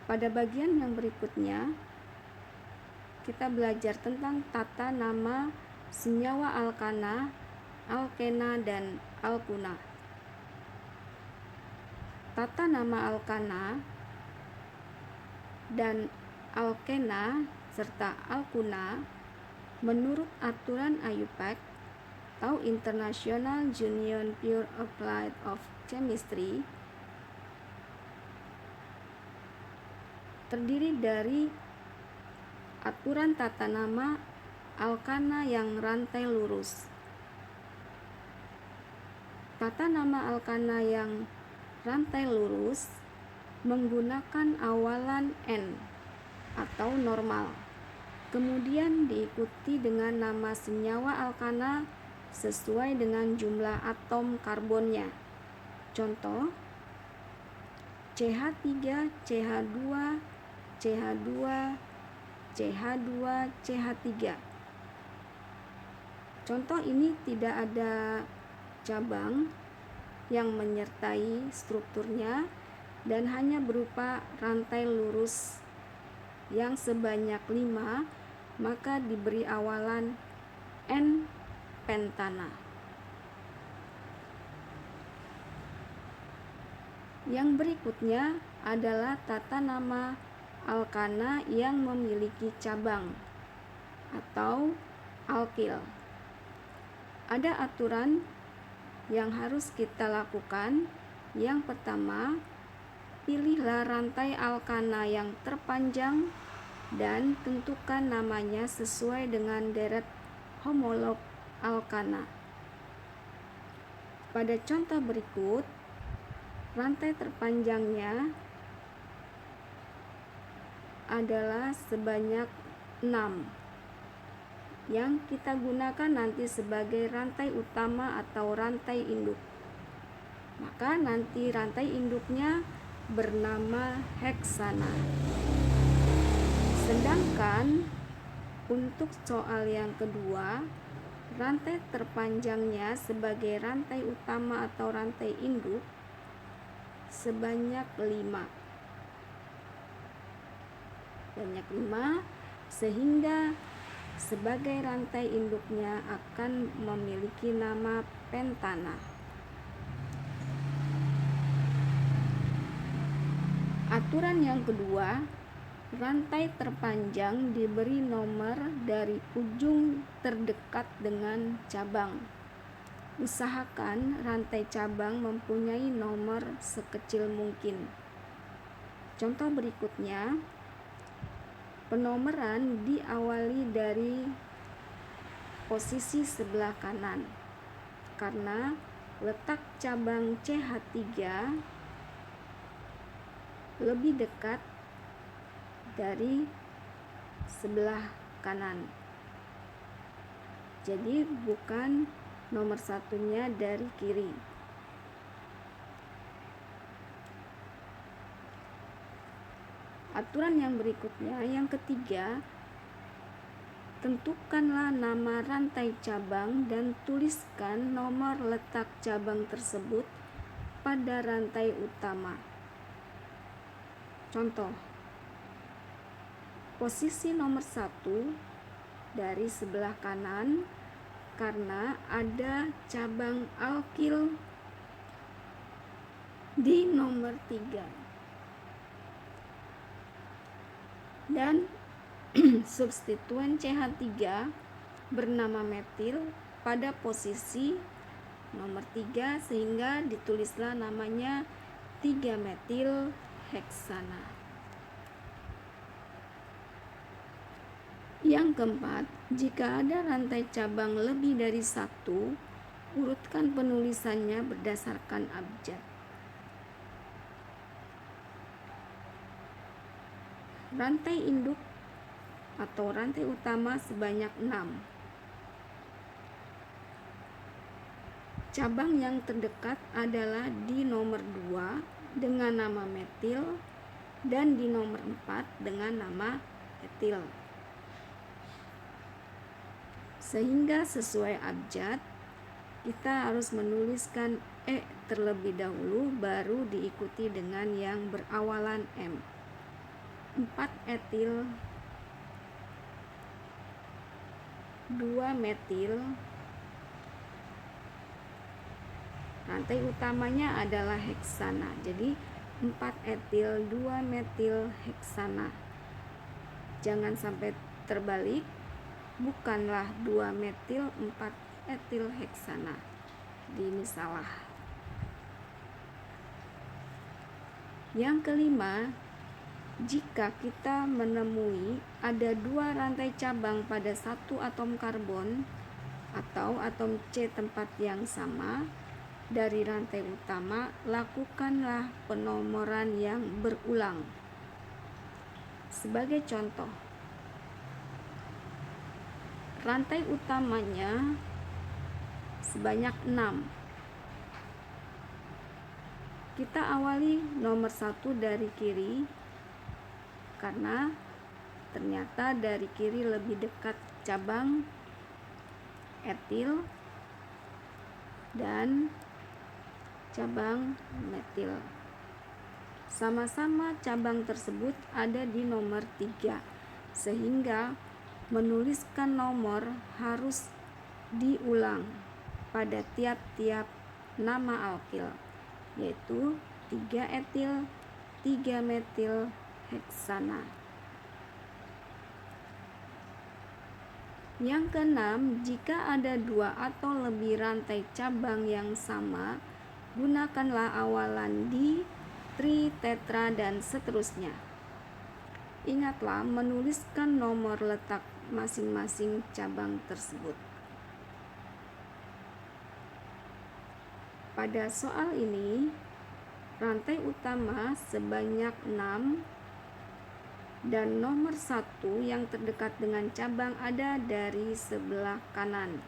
Pada bagian yang berikutnya, kita belajar tentang tata nama senyawa alkana, alkena, dan alkuna. Tata nama alkana dan alkena serta alkuna menurut aturan IUPAC atau International Union Pure Applied of Chemistry terdiri dari aturan tata nama alkana yang rantai lurus. Tata nama alkana yang rantai lurus menggunakan awalan N atau normal, kemudian diikuti dengan nama senyawa alkana sesuai dengan jumlah atom karbonnya. Contoh: CH3, CH2, CH2, CH2, CH3. Contoh ini tidak ada cabang yang menyertai strukturnya dan hanya berupa rantai lurus yang sebanyak 5, maka diberi awalan N pentana. Yang berikutnya adalah tata nama alkana yang memiliki cabang atau alkil. Ada aturan yang harus kita lakukan. Yang pertama, pilihlah rantai alkana yang terpanjang dan tentukan namanya sesuai dengan deret homolog alkana. Pada contoh berikut, rantai terpanjangnya adalah sebanyak 6 yang kita gunakan nanti sebagai rantai utama atau rantai induk. Maka nanti rantai induknya bernama heksana. Sedangkan untuk soal yang kedua, rantai terpanjangnya sebagai rantai utama atau rantai induk sebanyak 5. Sehingga sebagai rantai induknya akan memiliki nama pentana. Aturan yang kedua, rantai terpanjang diberi nomor dari ujung terdekat dengan cabang. Usahakan rantai cabang mempunyai nomor sekecil mungkin. Contoh berikutnya, penomoran diawali dari posisi sebelah kanan karena letak cabang CH3 lebih dekat dari sebelah kanan. Jadi bukan nomor satunya dari kiri. Aturan yang berikutnya, yang ketiga, tentukanlah nama rantai cabang dan tuliskan nomor letak cabang tersebut pada rantai utama. Contoh, posisi nomor 1 dari sebelah kanan karena ada cabang alkil di nomor 3 dan substituen CH3 bernama metil pada posisi nomor 3 sehingga ditulislah namanya 3-metil heksana. Yang keempat, jika ada rantai cabang lebih dari 1, urutkan penulisannya berdasarkan abjad. Rantai induk atau rantai utama sebanyak 6. Cabang yang terdekat adalah di nomor 2 dengan nama metil dan di nomor 4 dengan nama etil. Sehingga sesuai abjad, kita harus menuliskan E terlebih dahulu, baru diikuti dengan yang berawalan M. 4 etil, 2 metil. Rantai utamanya adalah heksana. Jadi 4 etil 2 metil heksana. Jangan sampai terbalik. Bukanlah 2 metil 4 etil heksana. Ini salah. Yang kelima, jika kita menemui ada 2 rantai cabang pada satu atom karbon atau atom C tempat yang sama dari rantai utama, lakukanlah penomoran yang berulang. Sebagai contoh, rantai utamanya sebanyak 6. Kita awali nomor 1 dari kiri karena ternyata dari kiri lebih dekat cabang etil dan cabang metil. Sama-sama cabang tersebut ada di nomor 3, sehingga menuliskan nomor harus diulang pada tiap-tiap nama alkil, yaitu 3 etil, 3 metil heksana. Yang keenam, jika ada 2 atau lebih rantai cabang yang sama, gunakanlah awalan di, tri, tetra, dan seterusnya. Ingatlah menuliskan nomor letak masing-masing cabang tersebut. Pada soal ini, rantai utama sebanyak 6 dan nomor 1 yang terdekat dengan cabang ada dari sebelah kanan.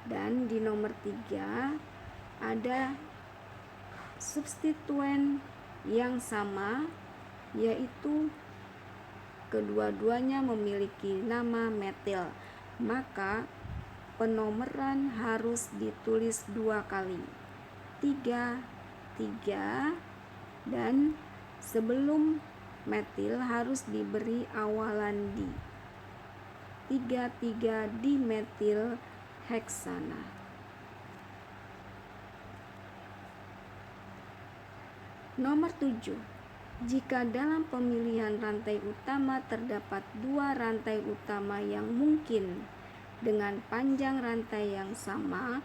Dan di nomor 3 ada substituen yang sama, yaitu kedua-duanya memiliki nama metil. Maka penomoran harus ditulis 2 kali, 3, 3, dan sebelum metil harus diberi awalan di, 3, 3 dimetil heksana. Nomor 7. Jika dalam pemilihan rantai utama terdapat 2 rantai utama yang mungkin dengan panjang rantai yang sama,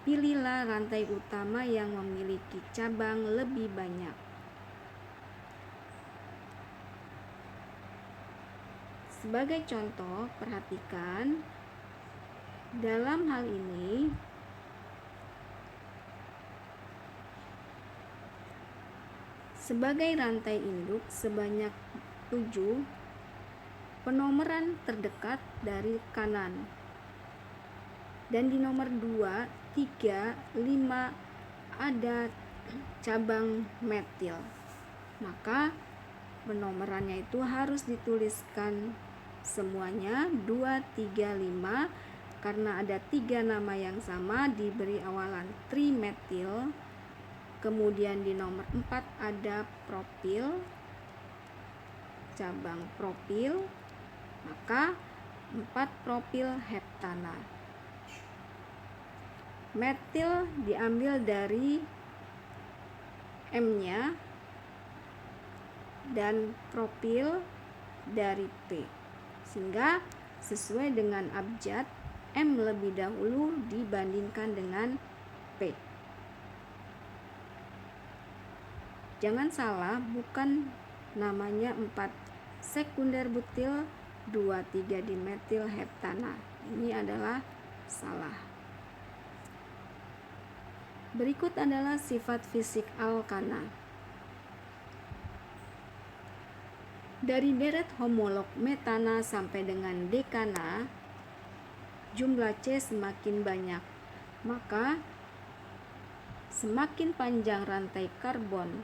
pilihlah rantai utama yang memiliki cabang lebih banyak. Sebagai contoh, perhatikan dalam hal ini sebagai rantai induk sebanyak 7, penomoran terdekat dari kanan. Dan di nomor 2, 3, 5 ada cabang metil. Maka penomorannya itu harus dituliskan semuanya 2, 3, 5 karena ada 3 nama yang sama diberi awalan trimetil. Kemudian di nomor 4 ada propil, cabang propil, maka 4 propil heptana. Metil diambil dari M-nya dan propil dari P, sehingga sesuai dengan abjad M lebih dahulu dibandingkan dengan P. Jangan salah, bukan namanya 4 sekunder butil 2, 3 dimetil heptana. Ini adalah salah. Berikut adalah sifat fisik alkana. Dari deret homolog metana sampai dengan dekana, jumlah C semakin banyak. Maka semakin panjang rantai karbon,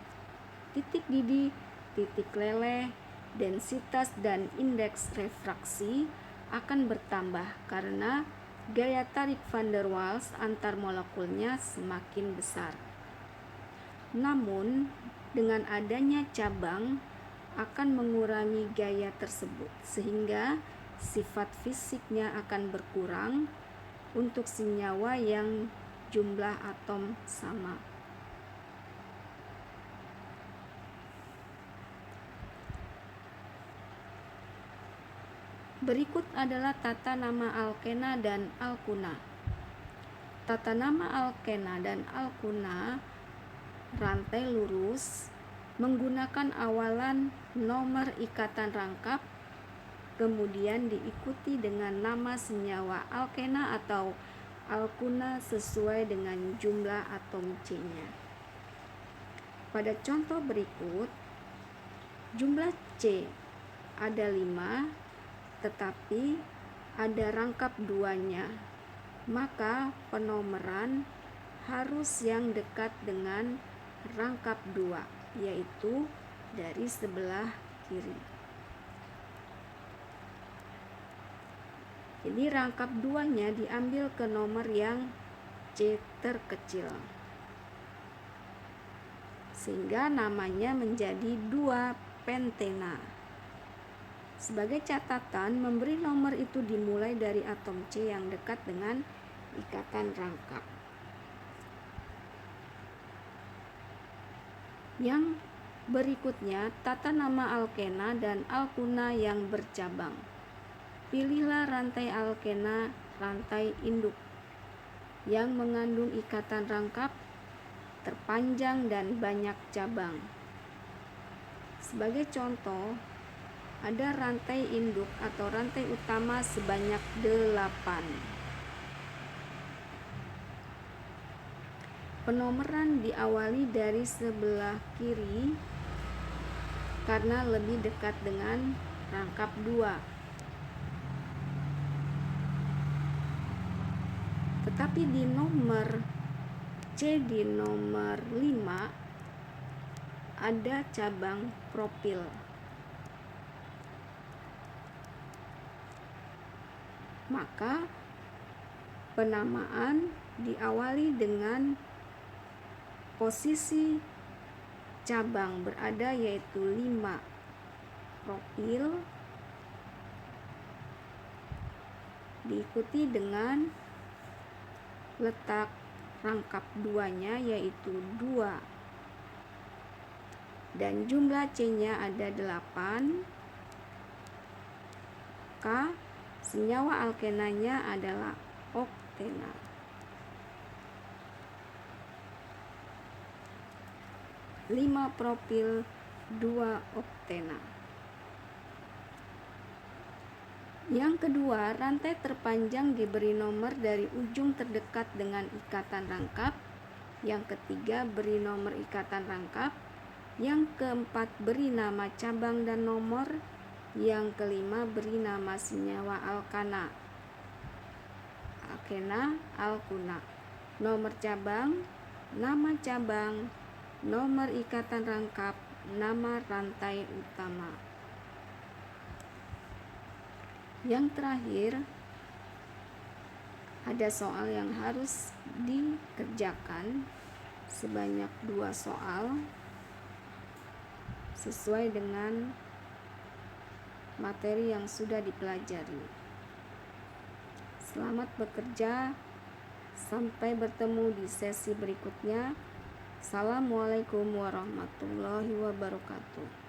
titik didih, titik leleh, densitas dan indeks refraksi akan bertambah karena gaya tarik van der Waals antar molekulnya semakin besar. Namun, dengan adanya cabang, akan mengurangi gaya tersebut, sehingga sifat fisiknya akan berkurang untuk senyawa yang jumlah atom sama. Berikut adalah tata nama alkena dan alkuna. Tata nama alkena dan alkuna rantai lurus menggunakan awalan nomor ikatan rangkap, kemudian diikuti dengan nama senyawa alkena atau alkuna sesuai dengan jumlah atom C-nya. Pada contoh berikut, jumlah C ada 5, tetapi ada rangkap 2-nya, maka penomeran harus yang dekat dengan rangkap 2, yaitu dari sebelah kiri. Jadi rangkap 2-nya diambil ke nomor yang C terkecil, sehingga namanya menjadi 2-pentena. Sebagai catatan, memberi nomor itu dimulai dari atom C yang dekat dengan ikatan rangkap. Yang berikutnya, tata nama alkena dan alkuna yang bercabang. Pilihlah rantai alkena, rantai induk, yang mengandung ikatan rangkap, terpanjang dan banyak cabang. Sebagai contoh, ada rantai induk atau rantai utama sebanyak 8. Penomeran diawali dari sebelah kiri karena lebih dekat dengan rangkap 2. Tetapi di nomor C, di nomor 5 ada cabang propil. Maka penamaan diawali dengan posisi cabang berada, yaitu 5 propil, diikuti dengan letak rangkap 2-nya yaitu 2, dan jumlah C-nya ada 8. K, senyawa alkenanya adalah oktena. Lima propil, 2 oktena. Yang kedua, rantai terpanjang diberi nomor dari ujung terdekat dengan ikatan rangkap. Yang ketiga, beri nomor ikatan rangkap. Yang keempat, beri nama cabang dan nomor. Yang kelima, beri nama senyawa alkana, alkena, alkuna, nomor cabang, nama cabang, nomor ikatan rangkap, nama rantai utama. Yang terakhir, ada soal yang harus dikerjakan sebanyak 2 soal sesuai dengan materi yang sudah dipelajari. Selamat bekerja, sampai bertemu di sesi berikutnya. Assalamualaikum warahmatullahi wabarakatuh.